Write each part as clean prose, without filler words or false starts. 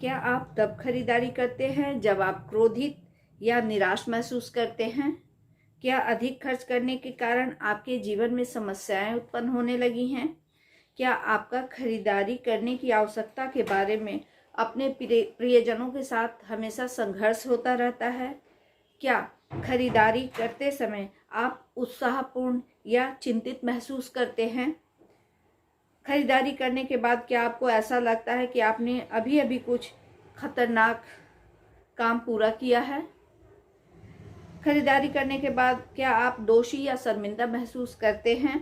क्या आप तब खरीदारी करते हैं जब आप क्रोधित या निराश महसूस करते हैं? क्या अधिक खर्च करने के कारण आपके जीवन में समस्याएं उत्पन्न होने लगी हैं? क्या आपका खरीदारी करने की आवश्यकता के बारे में अपने प्रियजनों के साथ हमेशा संघर्ष होता रहता है? क्या खरीदारी करते समय आप उत्साहपूर्ण या चिंतित महसूस करते हैं? खरीदारी करने के बाद क्या आपको ऐसा लगता है कि आपने अभी अभी कुछ खतरनाक काम पूरा किया है? खरीदारी करने के बाद क्या आप दोषी या शर्मिंदा महसूस करते हैं?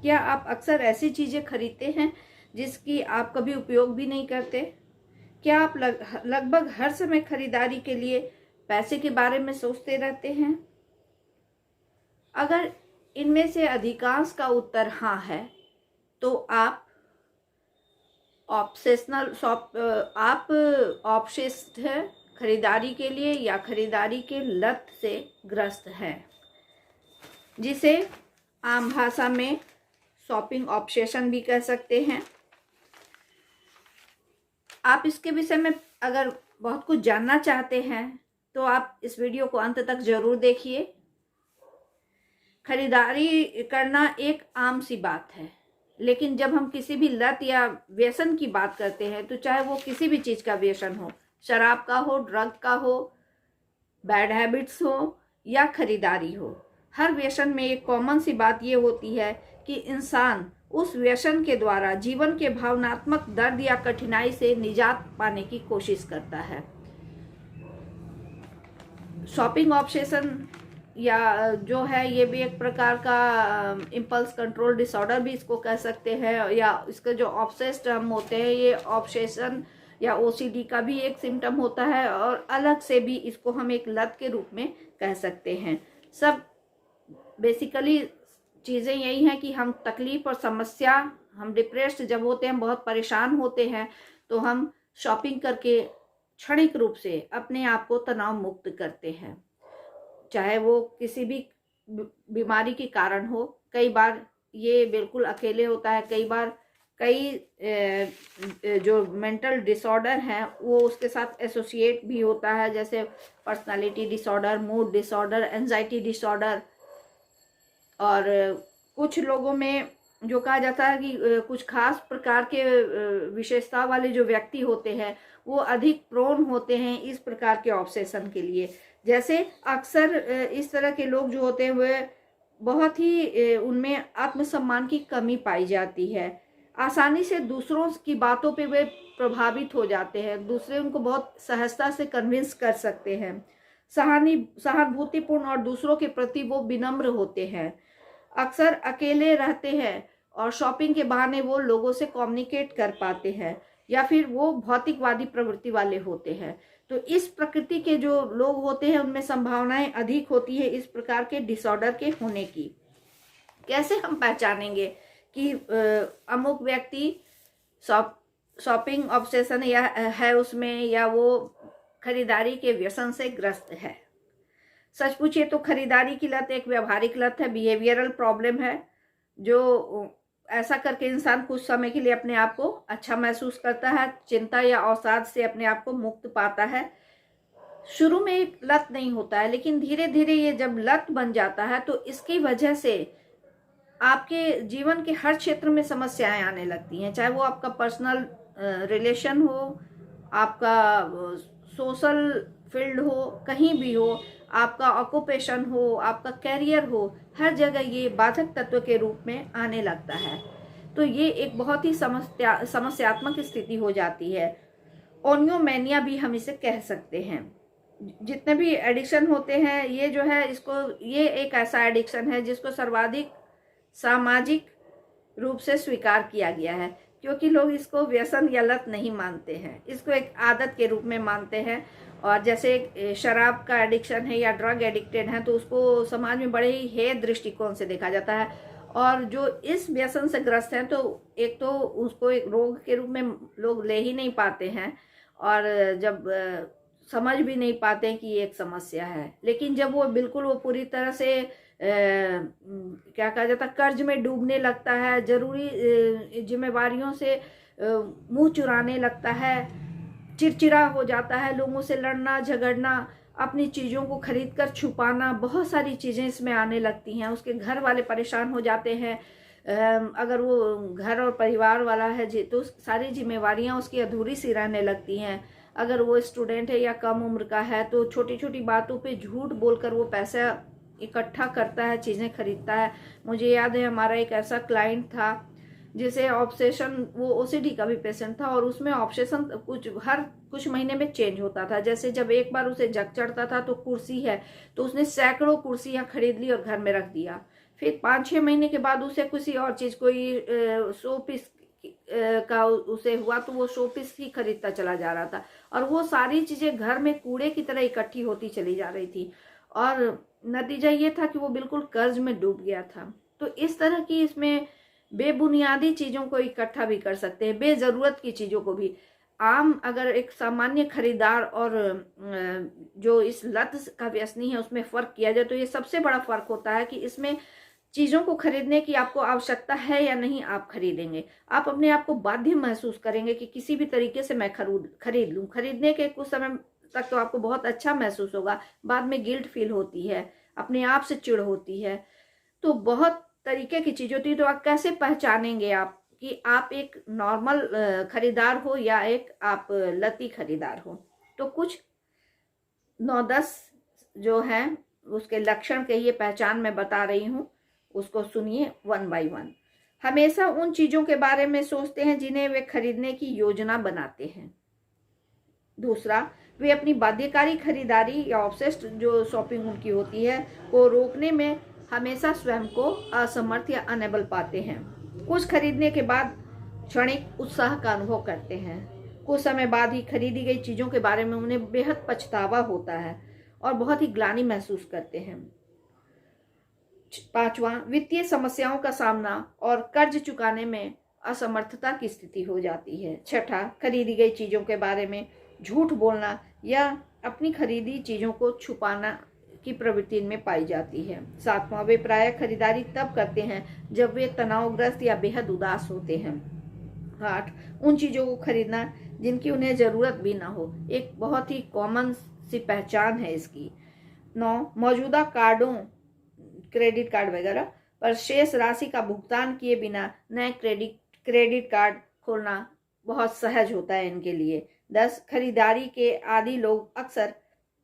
क्या आप अक्सर ऐसी चीज़ें खरीदते हैं जिसकी आप कभी उपयोग भी नहीं करते? क्या आप लगभग हर समय खरीदारी के लिए पैसे के बारे में सोचते रहते हैं? अगर इनमें से अधिकांश का उत्तर हाँ है, तो आप ऑब्सेस्ड है खरीदारी के लिए या खरीदारी के लत से ग्रस्त हैं, जिसे आम भाषा में शॉपिंग ऑब्सेशन भी कह सकते हैं। आप इसके विषय में अगर बहुत कुछ जानना चाहते हैं तो आप इस वीडियो को अंत तक जरूर देखिए। खरीदारी करना एक आम सी बात है, लेकिन जब हम किसी भी लत या व्यसन की बात करते हैं, तो चाहे वो किसी भी चीज़ का व्यसन हो, शराब का हो, ड्रग का हो, बैड हैबिट्स हो या खरीदारी हो, हर व्यसन में एक कॉमन सी बात ये होती है कि इंसान उस व्यसन के द्वारा जीवन के भावनात्मक दर्द या कठिनाई से निजात पाने की कोशिश करता है। शॉपिंग ऑब्सेशन या जो है, ये भी एक प्रकार का इम्पल्स कंट्रोल डिसऑर्डर भी इसको कह सकते हैं, या इसके जो ऑब्सेस्ड हम होते हैं, ये ऑब्सेशन या ओसीडी का भी एक सिम्टम होता है, और अलग से भी इसको हम एक लत के रूप में कह सकते हैं। सब बेसिकली चीज़ें यही हैं कि हम तकलीफ और समस्या, हम डिप्रेस्ड जब होते हैं, बहुत परेशान होते हैं, तो हम शॉपिंग करके क्षणिक रूप से अपने आप को तनाव मुक्त करते हैं, चाहे वो किसी भी बीमारी के कारण हो। कई बार ये बिल्कुल अकेले होता है, कई बार कई जो मेंटल डिसऑर्डर हैं वो उसके साथ एसोसिएट भी होता है, जैसे personality disorder, mood disorder, anxiety disorder. और कुछ लोगों में जो कहा जाता है कि कुछ खास प्रकार के विशेषता वाले जो व्यक्ति होते हैं वो अधिक प्रोन होते हैं इस प्रकार के ऑब्सेशन के लिए। जैसे अक्सर इस तरह के लोग जो होते हैं वे बहुत ही उनमें आत्मसम्मान की कमी पाई जाती है। आसानी से दूसरों की बातों पे वे प्रभावित हो जाते हैं, दूसरे उनको बहुत सहजता से कन्विंस कर सकते हैं। सहानुभूतिपूर्ण और दूसरों के प्रति वो विनम्र होते हैं। अक्सर अकेले रहते हैं और शॉपिंग के बहाने वो लोगों से कम्युनिकेट कर पाते हैं, या फिर वो भौतिकवादी प्रवृत्ति वाले होते हैं। तो इस प्रकृति के जो लोग होते हैं उनमें संभावनाएं अधिक होती है इस प्रकार के डिसऑर्डर के होने की। कैसे हम पहचानेंगे कि अमुक व्यक्ति शॉपिंग ऑब्सेशन या है उसमें, या वो खरीदारी के व्यसन से ग्रस्त है? सच पूछिए तो खरीदारी की लत एक व्यवहारिक लत है, बिहेवियरल प्रॉब्लम है, जो ऐसा करके इंसान कुछ समय के लिए अपने आप को अच्छा महसूस करता है, चिंता या अवसाद से अपने आप को मुक्त पाता है। शुरू में एक लत नहीं होता है, लेकिन धीरे धीरे ये जब लत बन जाता है तो इसकी वजह से आपके जीवन के हर क्षेत्र में समस्याएं आने लगती हैं, चाहे वो आपका पर्सनल रिलेशन हो, आपका सोशल फील्ड हो, कहीं भी हो, आपका ऑक्यूपेशन हो, आपका कैरियर हो, हर जगह ये बाधक तत्व के रूप में आने लगता है। तो ये एक बहुत ही समस्यात्मक स्थिति हो जाती है। ओनियोमैनिया भी हम इसे कह सकते हैं। जितने भी एडिक्शन होते हैं, ये जो है ये एक ऐसा एडिक्शन है जिसको सर्वाधिक सामाजिक रूप से स्वीकार किया गया है, क्योंकि लोग इसको व्यसन या लत नहीं मानते हैं, इसको एक आदत के रूप में मानते हैं। और जैसे शराब का एडिक्शन है या ड्रग एडिक्टेड है तो उसको समाज में बड़े ही हेय दृष्टिकोण से देखा जाता है, और जो इस व्यसन से ग्रस्त हैं तो एक तो उसको एक रोग के रूप में लोग ले ही नहीं पाते हैं, और जब समझ भी नहीं पाते हैं कि ये एक समस्या है। लेकिन जब वो पूरी तरह से क्या कहा जाता है, कर्ज में डूबने लगता है, जरूरी जिम्मेवारियों से मुंह चुराने लगता है, चिड़चिड़ा हो जाता है, लोगों से लड़ना झगड़ना, अपनी चीज़ों को खरीद कर छुपाना, बहुत सारी चीज़ें इसमें आने लगती हैं। उसके घर वाले परेशान हो जाते हैं। अगर वो घर और परिवार वाला है जी तो सारी जिम्मेवारियां उसकी अधूरी सी रहने लगती हैं। अगर वो स्टूडेंट है या कम उम्र का है तो छोटी छोटी बातों पे झूठ बोलकर वो पैसा इकट्ठा करता है, चीज़ें खरीदता है। मुझे याद है हमारा एक ऐसा क्लाइंट था जिसे ऑब्सेशन, वो ओसीडी का भी पेशेंट था, और उसमें ऑब्सेशन हर कुछ महीने में चेंज होता था। जैसे जब एक बार उसे जग चढ़ता था तो कुर्सी है तो उसने सैकड़ों कुर्सियां खरीद ली और घर में रख दिया। फिर 5-6 महीने के बाद उसे किसी और चीज, कोई शो पीस का उसे हुआ तो वो शो पीस ही खरीदता चला जा रहा था, और वो सारी चीजें घर में कूड़े की तरह इकट्ठी होती चली जा रही थी, और नतीजा ये था कि वो बिल्कुल कर्ज में डूब गया था। तो इस तरह की इसमें बेबुनियादी चीजों को इकट्ठा भी कर सकते हैं, बेजरूरत की चीजों को भी। आम अगर एक सामान्य खरीदार और जो इस लत का व्यसनी है उसमें फर्क किया जाए तो ये सबसे बड़ा फर्क होता है कि इसमें चीजों को खरीदने की आपको आवश्यकता है या नहीं, आप खरीदेंगे। आप अपने आप को बाध्य महसूस करेंगे कि किसी भी तरीके से मैं खरीद लूं। खरीदने के कुछ समय तक तो आपको बहुत अच्छा महसूस होगा, बाद में गिल्ट फील होती है, अपने आप से चिढ़ होती है, तो बहुत तरीके की चीज होती है। तो आप कैसे पहचानेंगे आप कि आप एक नॉर्मल खरीदार हो या एक आप लती खरीदार हो? तो कुछ 9-10 जो है उसके लक्षण के ये पहचान मैं बता रही हूँ, उसको सुनिए वन बाय वन। हमेशा उन चीजों के बारे में सोचते हैं जिन्हें वे खरीदने की योजना बनाते हैं। दूसरा, वे अपनी बाध्यकारी खरीदारी या ऑब्सेस्ड जो शॉपिंग उनकी होती है को रोकने में हमेशा स्वयं को असमर्थ या अनेबल पाते हैं। कुछ खरीदने के बाद क्षणिक उत्साह का अनुभव करते हैं, कुछ समय बाद ही खरीदी गई चीजों के बारे में उन्हें बेहद पछतावा होता है और बहुत ही ग्लानि महसूस करते हैं। 5वां, वित्तीय समस्याओं का सामना और कर्ज चुकाने में असमर्थता की स्थिति हो जाती है। 6ठा, खरीदी गई चीजों के बारे में झूठ बोलना या अपनी खरीदी चीजों को छुपाना की प्रवृत्ति में पाई जाती है। 7वां, वे प्रायः खरीदारी तब करते हैं जब वे तनावग्रस्त या बेहद उदास होते हैं। 8, उन चीजों को खरीदना जिनकी उन्हें जरूरत भी ना हो, एक बहुत ही कॉमन सी पहचान है इसकी। 9, मौजूदा कार्डों, क्रेडिट कार्ड वगैरह पर शेष राशि का भुगतान किए बिना नए क्रेडिट कार्ड खोलना बहुत सहज होता है इनके लिए। 10, खरीदारी के आदी लोग अक्सर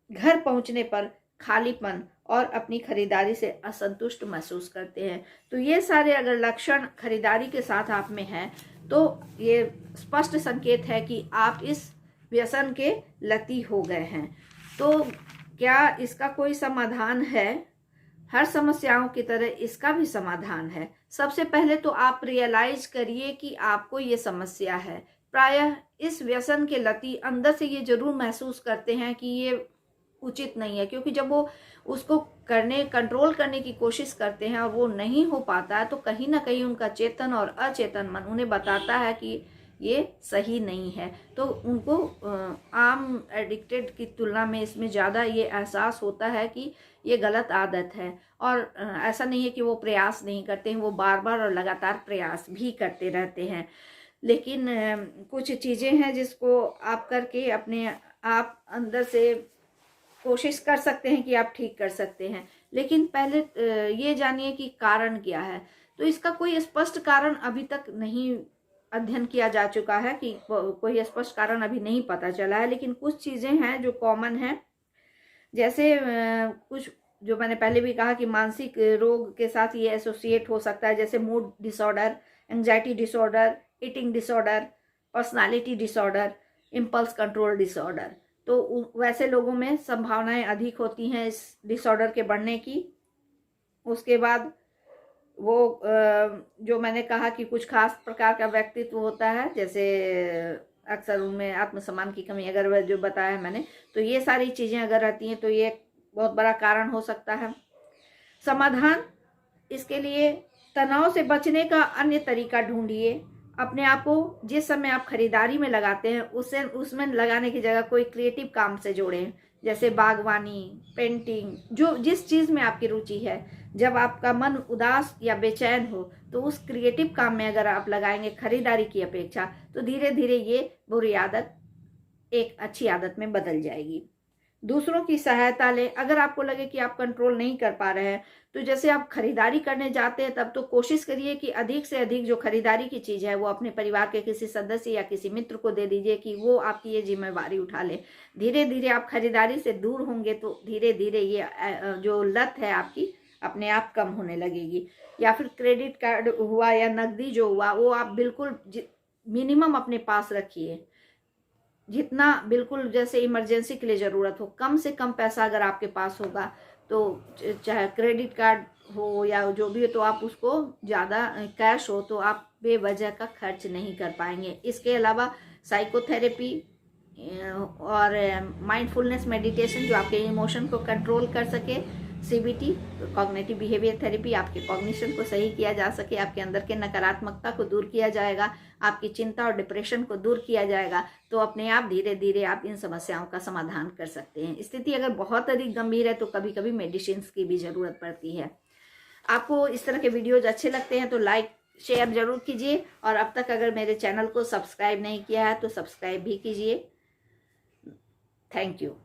घर पहुंचने पर खालीपन और अपनी खरीदारी से असंतुष्ट महसूस करते हैं। तो ये सारे अगर लक्षण खरीदारी के साथ आप में हैं तो ये स्पष्ट संकेत है कि आप इस व्यसन के लती हो गए हैं। तो क्या इसका कोई समाधान है? हर समस्याओं की तरह इसका भी समाधान है। सबसे पहले तो आप रियलाइज करिए कि आपको ये समस्या है। प्रायः इस व्यसन के लती अंदर से ये जरूर महसूस करते हैं कि ये उचित नहीं है, क्योंकि जब वो उसको कंट्रोल करने की कोशिश करते हैं और वो नहीं हो पाता है तो कहीं ना कहीं उनका चेतन और अचेतन मन उन्हें बताता है कि ये सही नहीं है। तो उनको आम एडिक्टेड की तुलना में इसमें ज़्यादा ये एहसास होता है कि ये गलत आदत है। और ऐसा नहीं है कि वो प्रयास नहीं करते हैं, वो बार बार और लगातार प्रयास भी करते रहते हैं। लेकिन कुछ चीज़ें हैं जिसको आप करके अपने आप अंदर से कोशिश कर सकते हैं कि आप ठीक कर सकते हैं। लेकिन पहले ये जानिए कि कारण क्या है। तो इसका कोई स्पष्ट कारण अभी तक नहीं अध्ययन किया जा चुका है, कि कोई स्पष्ट कारण अभी नहीं पता चला है। लेकिन कुछ चीज़ें हैं जो कॉमन हैं, जैसे कुछ जो मैंने पहले भी कहा कि मानसिक रोग के साथ ये एसोसिएट हो सकता है, जैसे mood disorder, anxiety disorder, eating disorder, personality disorder, impulse control disorder. तो वैसे लोगों में संभावनाएं अधिक होती हैं इस डिसऑर्डर के बढ़ने की। उसके बाद वो जो मैंने कहा कि कुछ खास प्रकार का व्यक्तित्व होता है, जैसे अक्सर उनमें आत्मसम्मान की कमी, अगर वह जो बताया मैंने, तो ये सारी चीज़ें अगर रहती हैं तो ये बहुत बड़ा कारण हो सकता है। समाधान इसके लिए तनाव से बचने का अन्य तरीका ढूंढिए। अपने आप को जिस समय आप खरीदारी में लगाते हैं उसमें लगाने की जगह कोई क्रिएटिव काम से जोड़ें, जैसे बागवानी, पेंटिंग, जो जिस चीज़ में आपकी रुचि है। जब आपका मन उदास या बेचैन हो तो उस क्रिएटिव काम में अगर आप लगाएंगे खरीदारी की अपेक्षा, तो धीरे धीरे ये बुरी आदत एक अच्छी आदत में बदल जाएगी। दूसरों की सहायता लें। अगर आपको लगे कि आप कंट्रोल नहीं कर पा रहे हैं, तो जैसे आप खरीदारी करने जाते हैं तब तो कोशिश करिए कि अधिक से अधिक जो खरीदारी की चीज़ है वो अपने परिवार के किसी सदस्य या किसी मित्र को दे दीजिए कि वो आपकी ये जिम्मेवारी उठा ले। धीरे धीरे आप खरीदारी से दूर होंगे तो धीरे धीरे ये जो लत है आपकी अपने आप कम होने लगेगी। या फिर क्रेडिट कार्ड हुआ या नकदी जो हुआ वो आप बिल्कुल मिनिमम अपने पास रखिए, जितना बिल्कुल जैसे इमरजेंसी के लिए ज़रूरत हो। कम से कम पैसा अगर आपके पास होगा तो चाहे क्रेडिट कार्ड हो या जो भी हो, तो आप उसको ज़्यादा कैश हो तो आप बेवजह का खर्च नहीं कर पाएंगे। इसके अलावा साइकोथेरेपी और माइंडफुलनेस मेडिटेशन जो आपके इमोशन को कंट्रोल कर सके, सीबीटी कॉग्निटिव बिहेवियर थेरेपी आपके कॉग्निशन को सही किया जा सके, आपके अंदर के नकारात्मकता को दूर किया जाएगा, आपकी चिंता और डिप्रेशन को दूर किया जाएगा, तो अपने आप धीरे धीरे आप इन समस्याओं का समाधान कर सकते हैं। स्थिति अगर बहुत अधिक गंभीर है तो कभी कभी मेडिसिन की भी ज़रूरत पड़ती है। आपको इस तरह के वीडियोज अच्छे लगते हैं तो लाइक शेयर जरूर कीजिए, और अब तक अगर मेरे चैनल को सब्सक्राइब नहीं किया है तो सब्सक्राइब भी कीजिए। Thank you.